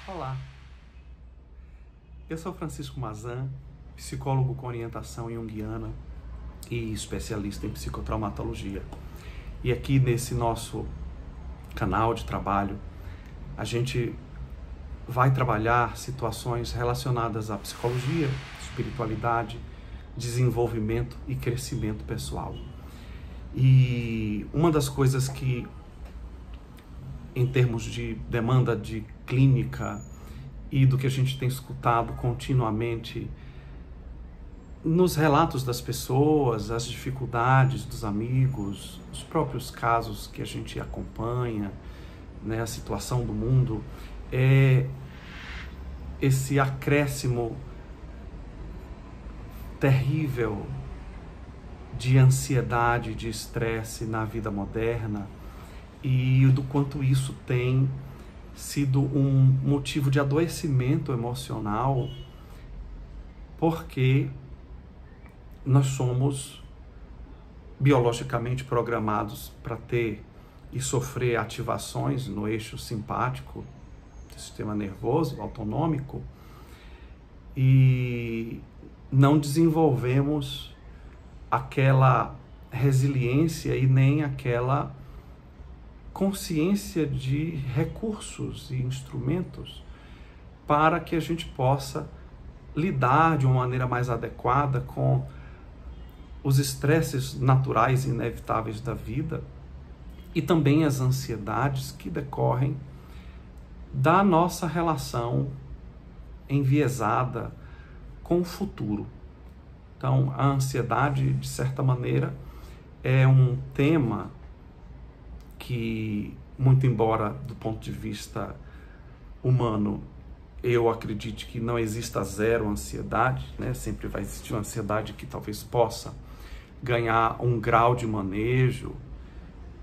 Olá, eu sou Francisco Mazan, psicólogo com orientação junguiana e especialista em psicotraumatologia. E aqui nesse nosso canal de trabalho, a gente vai trabalhar situações relacionadas à psicologia, espiritualidade, desenvolvimento e crescimento pessoal. E uma das coisas que, em termos de demanda de clínica e do que a gente tem escutado continuamente nos relatos das pessoas, as dificuldades dos amigos, os próprios casos que a gente acompanha, né, a situação do mundo, é esse acréscimo terrível de ansiedade, de estresse na vida moderna, e do quanto isso tem sido um motivo de adoecimento emocional, porque nós somos biologicamente programados para ter e sofrer ativações no eixo simpático do sistema nervoso autonômico, e não desenvolvemos aquela resiliência e nem aquela consciência de recursos e instrumentos para que a gente possa lidar de uma maneira mais adequada com os estresses naturais e inevitáveis da vida e também as ansiedades que decorrem da nossa relação enviesada com o futuro. Então, a ansiedade, de certa maneira, é um tema que, muito embora do ponto de vista humano eu acredite que não exista zero ansiedade, né? Sempre vai existir uma ansiedade que talvez possa ganhar um grau de manejo,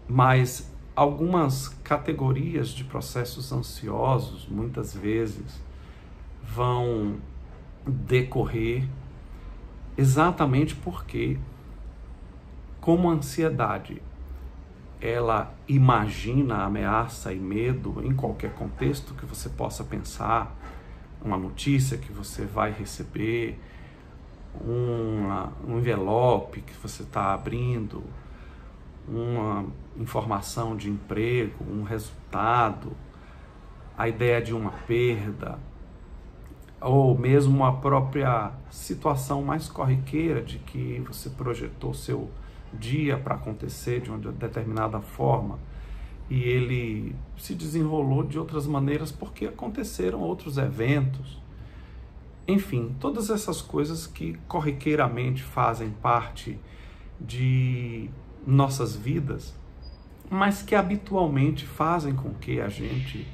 mas algumas categorias de processos ansiosos muitas vezes vão decorrer exatamente porque, como a ansiedade ela imagina ameaça e medo em qualquer contexto que você possa pensar, uma notícia que você vai receber, um envelope que você está abrindo, uma informação de emprego, um resultado, a ideia de uma perda, ou mesmo a própria situação mais corriqueira de que você projetou seu dia para acontecer de uma determinada forma e ele se desenrolou de outras maneiras porque aconteceram outros eventos. Enfim, todas essas coisas que corriqueiramente fazem parte de nossas vidas, mas que habitualmente fazem com que a gente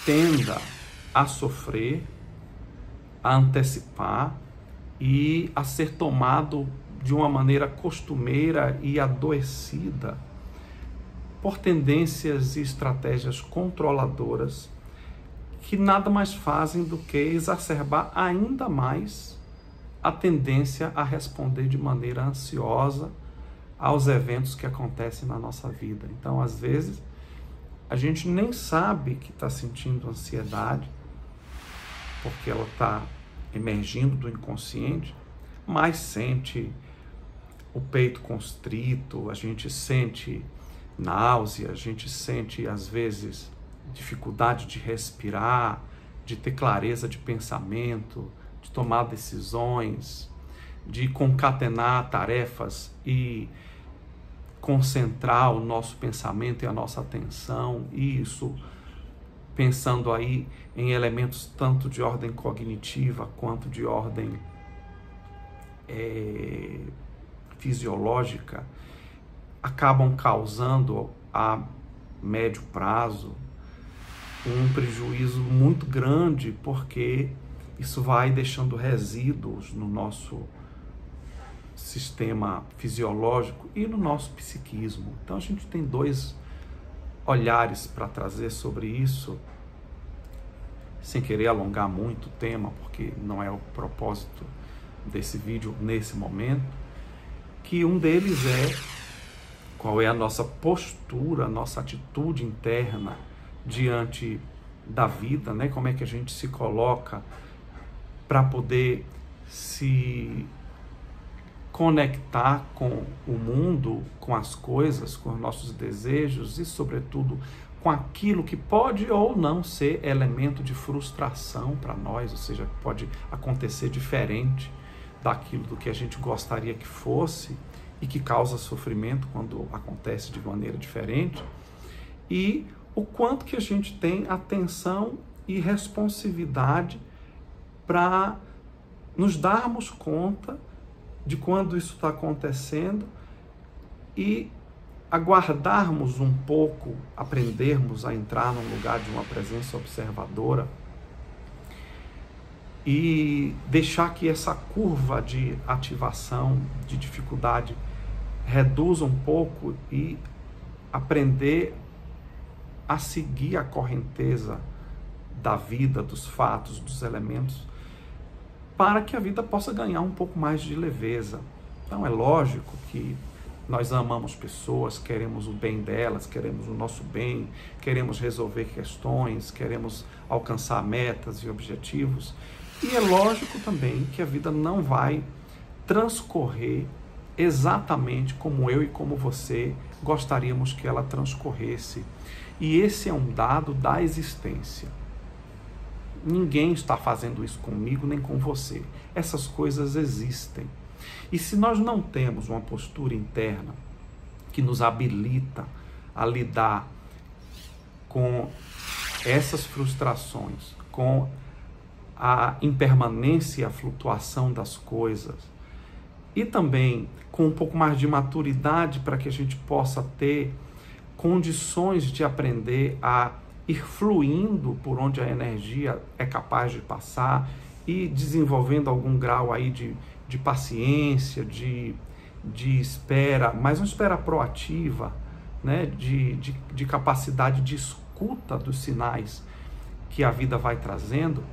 tenda a sofrer, a antecipar e a ser tomado de uma maneira costumeira e adoecida por tendências e estratégias controladoras que nada mais fazem do que exacerbar ainda mais a tendência a responder de maneira ansiosa aos eventos que acontecem na nossa vida. Então, às vezes, a gente nem sabe que está sentindo ansiedade, porque ela está emergindo do inconsciente, mas sente o peito constrito, a gente sente náusea, a gente sente, às vezes, dificuldade de respirar, de ter clareza de pensamento, de tomar decisões, de concatenar tarefas e concentrar o nosso pensamento e a nossa atenção, e isso pensando aí em elementos tanto de ordem cognitiva quanto de ordem fisiológica, acabam causando a médio prazo um prejuízo muito grande, porque isso vai deixando resíduos no nosso sistema fisiológico e no nosso psiquismo. Então a gente tem dois olhares para trazer sobre isso, sem querer alongar muito o tema, porque não é o propósito desse vídeo nesse momento, que um deles é qual é a nossa postura, a nossa atitude interna diante da vida, né? Como é que a gente se coloca para poder se conectar com o mundo, com as coisas, com os nossos desejos e, sobretudo, com aquilo que pode ou não ser elemento de frustração para nós, ou seja, pode acontecer diferente daquilo do que a gente gostaria que fosse e que causa sofrimento quando acontece de maneira diferente, e o quanto que a gente tem atenção e responsividade para nos darmos conta de quando isso está acontecendo e aguardarmos um pouco, aprendermos a entrar num lugar de uma presença observadora e deixar que essa curva de ativação, de dificuldade, reduza um pouco e aprender a seguir a correnteza da vida, dos fatos, dos elementos, para que a vida possa ganhar um pouco mais de leveza. Então é lógico que nós amamos pessoas, queremos o bem delas, queremos o nosso bem, queremos resolver questões, queremos alcançar metas e objetivos. E é lógico também que a vida não vai transcorrer exatamente como eu e como você gostaríamos que ela transcorresse. E esse é um dado da existência. Ninguém está fazendo isso comigo nem com você. Essas coisas existem. E se nós não temos uma postura interna que nos habilita a lidar com essas frustrações, com a impermanência e a flutuação das coisas, e também com um pouco mais de maturidade para que a gente possa ter condições de aprender a ir fluindo por onde a energia é capaz de passar e desenvolvendo algum grau aí de paciência, de espera, mas uma espera proativa, né? de capacidade de escuta dos sinais que a vida vai trazendo.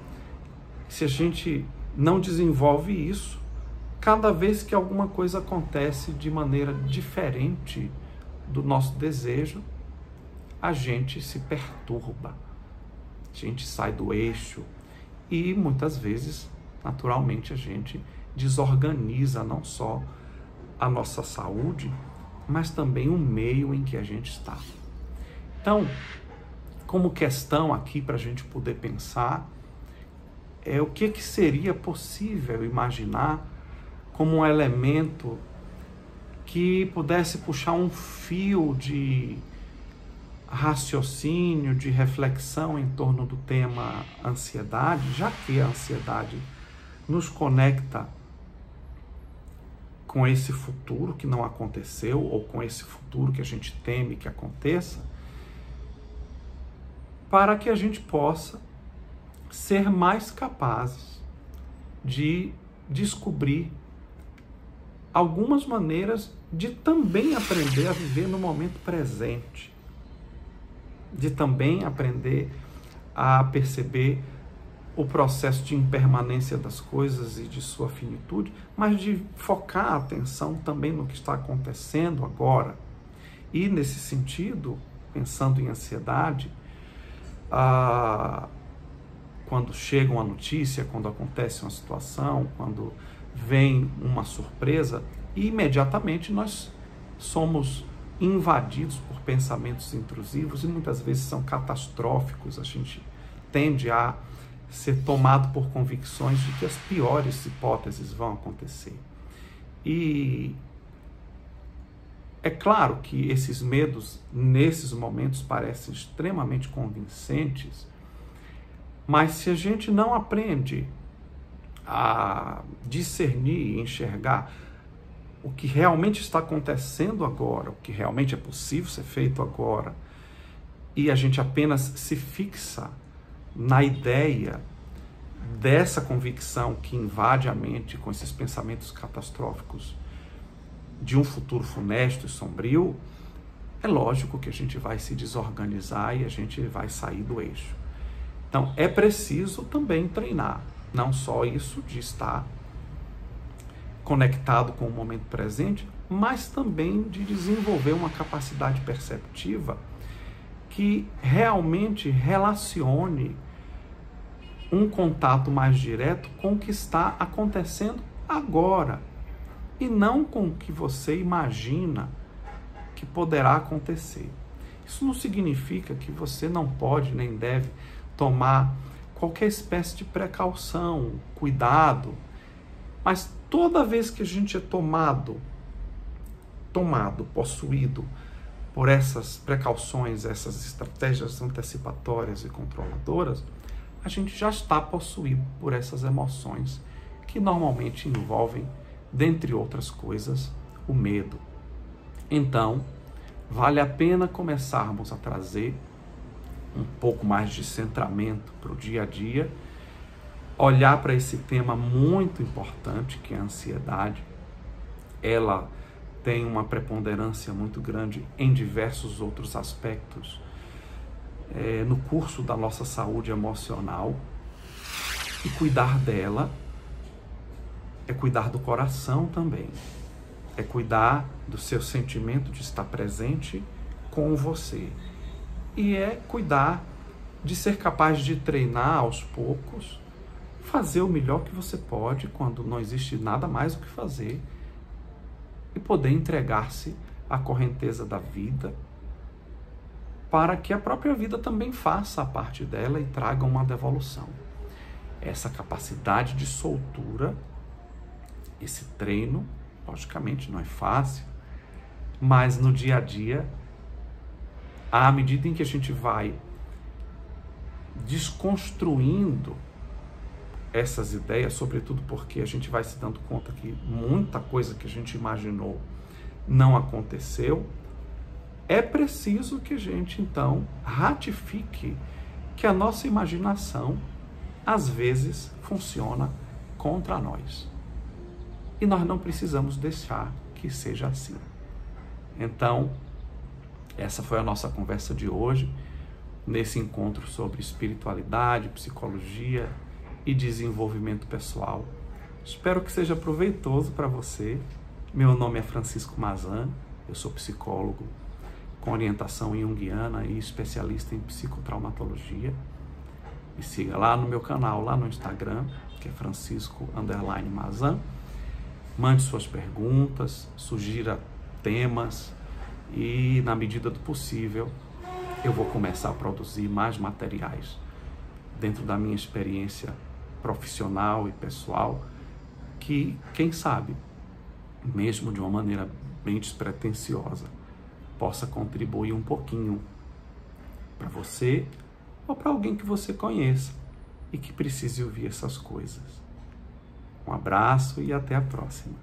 Se a gente não desenvolve isso, cada vez que alguma coisa acontece de maneira diferente do nosso desejo, a gente se perturba, a gente sai do eixo e muitas vezes, naturalmente, a gente desorganiza não só a nossa saúde, mas também o meio em que a gente está. Então, como questão aqui para a gente poder pensar, é o que seria possível imaginar como um elemento que pudesse puxar um fio de raciocínio, de reflexão em torno do tema ansiedade, já que a ansiedade nos conecta com esse futuro que não aconteceu, ou com esse futuro que a gente teme que aconteça, para que a gente possa ser mais capazes de descobrir algumas maneiras de também aprender a viver no momento presente, de também aprender a perceber o processo de impermanência das coisas e de sua finitude, mas de focar a atenção também no que está acontecendo agora. E nesse sentido, pensando em ansiedade, quando chega uma notícia, quando acontece uma situação, quando vem uma surpresa, imediatamente nós somos invadidos por pensamentos intrusivos e muitas vezes são catastróficos. A gente tende a ser tomado por convicções de que as piores hipóteses vão acontecer. E é claro que esses medos, nesses momentos, parecem extremamente convincentes, mas se a gente não aprende a discernir e enxergar o que realmente está acontecendo agora, o que realmente é possível ser feito agora, e a gente apenas se fixa na ideia dessa convicção que invade a mente com esses pensamentos catastróficos de um futuro funesto e sombrio, é lógico que a gente vai se desorganizar e a gente vai sair do eixo. Então, é preciso também treinar, não só isso de estar conectado com o momento presente, mas também de desenvolver uma capacidade perceptiva que realmente relacione um contato mais direto com o que está acontecendo agora e não com o que você imagina que poderá acontecer. Isso não significa que você não pode nem deve tomar qualquer espécie de precaução, cuidado, mas toda vez que a gente é tomado, possuído por essas precauções, essas estratégias antecipatórias e controladoras, a gente já está possuído por essas emoções que normalmente envolvem, dentre outras coisas, o medo. Então, vale a pena começarmos a trazer um pouco mais de centramento para o dia a dia, olhar para esse tema muito importante que é a ansiedade. Ela tem uma preponderância muito grande em diversos outros aspectos no curso da nossa saúde emocional, e cuidar dela é cuidar do coração também, é cuidar do seu sentimento de estar presente com você, e é cuidar de ser capaz de treinar aos poucos, fazer o melhor que você pode quando não existe nada mais o que fazer, e poder entregar-se à correnteza da vida, para que a própria vida também faça a parte dela e traga uma devolução. Essa capacidade de soltura, esse treino, logicamente não é fácil, mas no dia a dia, à medida em que a gente vai desconstruindo essas ideias, sobretudo porque a gente vai se dando conta que muita coisa que a gente imaginou não aconteceu, é preciso que a gente, então, ratifique que a nossa imaginação, às vezes, funciona contra nós. E nós não precisamos deixar que seja assim. Então, essa foi a nossa conversa de hoje, nesse encontro sobre espiritualidade, psicologia e desenvolvimento pessoal. Espero que seja proveitoso para você. Meu nome é Francisco Mazan, eu sou psicólogo com orientação junguiana e especialista em psicotraumatologia. Me siga lá no meu canal, lá no Instagram, que é Francisco_Mazan. Mande suas perguntas, sugira temas e, na medida do possível, eu vou começar a produzir mais materiais dentro da minha experiência profissional e pessoal, que, quem sabe, mesmo de uma maneira bem despretensiosa, possa contribuir um pouquinho para você ou para alguém que você conheça e que precise ouvir essas coisas. Um abraço e até a próxima.